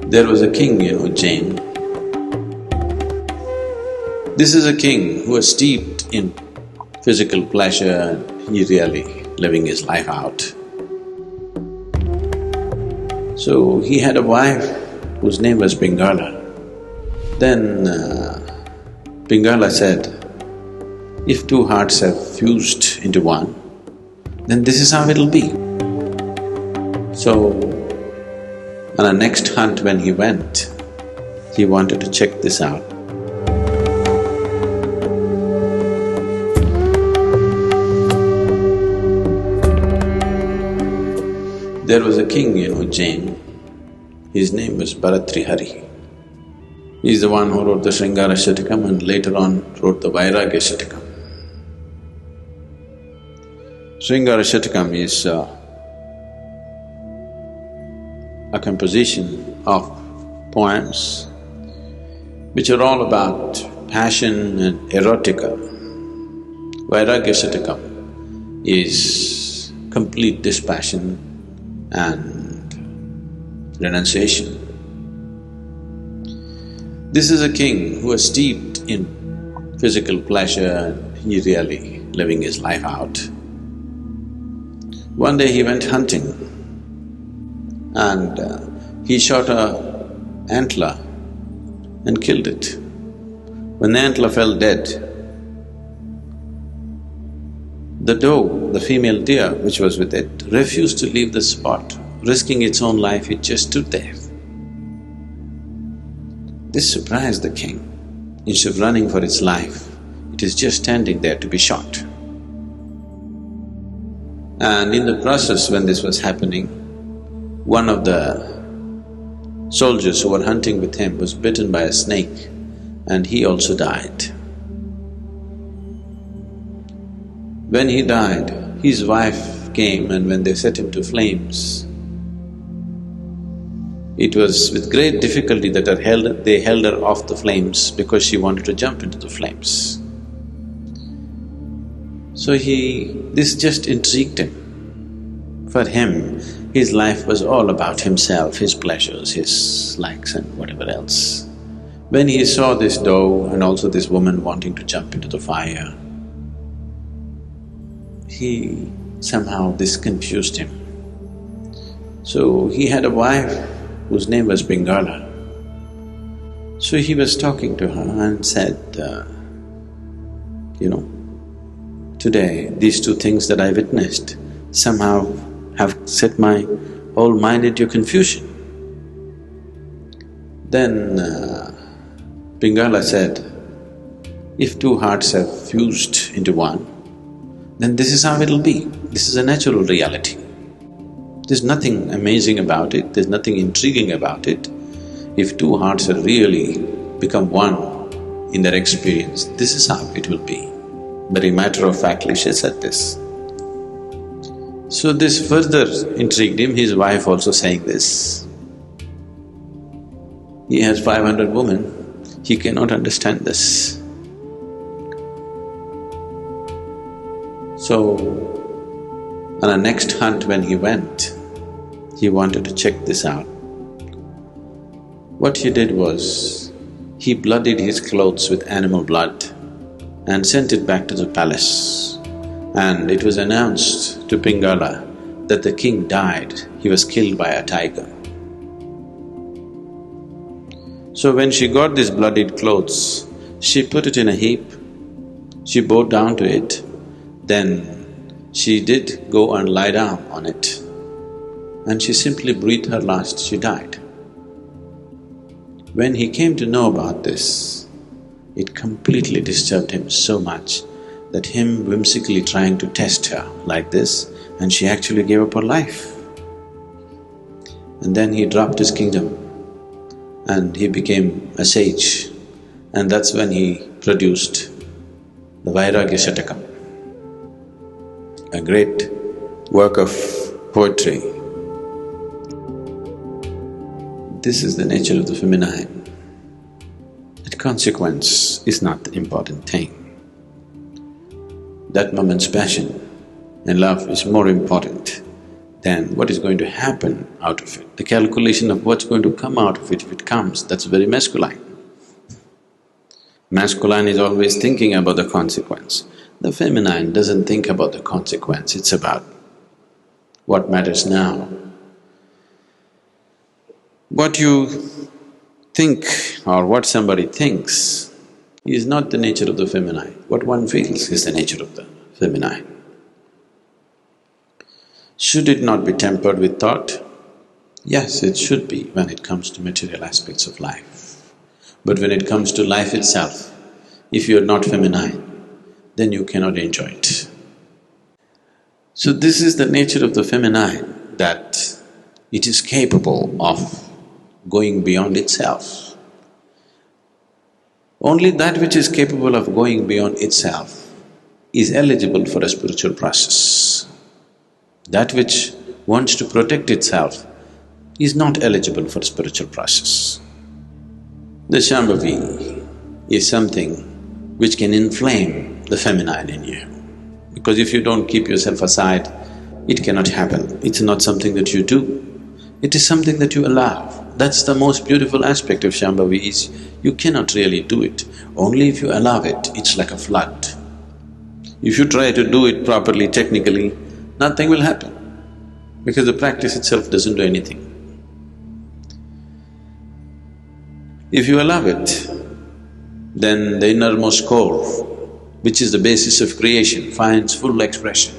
There was a king, Jain. This is a king who was steeped in physical pleasure, he really living his life out. So he had a wife whose name was Pingala. Then Pingala said, if two hearts have fused into one, then this is how it'll be. So, on the next hunt when he went, he wanted to check this out. There was a king, Jain. His name was Bharatrihari. He's the one who wrote the Sringara Shatakam and later on wrote the Vairagya Shatakam. Sringara Shatakam is a composition of poems which are all about passion and erotica. Vairagya Shatakam is complete dispassion and renunciation. This is a king who was steeped in physical pleasure, he really living his life out. One day he went hunting and he shot a antler and killed it. When the antler fell dead, the doe, the female deer which was with it, refused to leave the spot. Risking its own life, it just stood there. This surprised the king. Instead of running for its life, it is just standing there to be shot. And in the process when this was happening, one of the soldiers who were hunting with him was bitten by a snake and he also died. When he died, his wife came and when they set him to flames, it was with great difficulty that they held her off the flames because she wanted to jump into the flames. So this just intrigued him. For him, his life was all about himself, his pleasures, his likes and whatever else. When he saw this doe and also this woman wanting to jump into the fire, this confused him. So he had a wife whose name was Pingala. So he was talking to her and said, today these two things that I witnessed somehow have set my whole mind into confusion. Then Pingala said, if two hearts have fused into one, then this is how it'll be. This is a natural reality. There's nothing amazing about it, there's nothing intriguing about it. If two hearts have really become one in their experience, this is how it will be. Very matter-of-factly she said this. So this further intrigued him, his wife also saying this. He has 500 women, he cannot understand this. So, on the next hunt when he went, he wanted to check this out. What he did was, he bloodied his clothes with animal blood and sent it back to the palace. And it was announced to Pingala that the king died, he was killed by a tiger. So when she got these bloodied clothes, she put it in a heap, she bowed down to it, then she did go and lie down on it and she simply breathed her last, she died. When he came to know about this, it completely disturbed him so much that him whimsically trying to test her like this and she actually gave up her life. And then he dropped his kingdom and he became a sage and that's when he produced the Vairagya Shatakam, a great work of poetry. This is the nature of the feminine, that consequence is not the important thing. That moment's passion and love is more important then what is going to happen out of it? The calculation of what's going to come out of it, if it comes, that's very masculine. Masculine is always thinking about the consequence. The feminine doesn't think about the consequence, it's about what matters now. What you think or what somebody thinks is not the nature of the feminine. What one feels is the nature of the feminine. Should it not be tempered with thought? Yes, it should be when it comes to material aspects of life. But when it comes to life itself, if you are not feminine, then you cannot enjoy it. So this is the nature of the feminine, that it is capable of going beyond itself. Only that which is capable of going beyond itself is eligible for a spiritual process. That which wants to protect itself is not eligible for spiritual process. The Shambhavi is something which can inflame the feminine in you. Because if you don't keep yourself aside, it cannot happen. It's not something that you do, it is something that you allow. That's the most beautiful aspect of Shambhavi is you cannot really do it. Only if you allow it, it's like a flood. If you try to do it properly, technically, nothing will happen, because the practice itself doesn't do anything. If you allow it, then the innermost core, which is the basis of creation, finds full expression.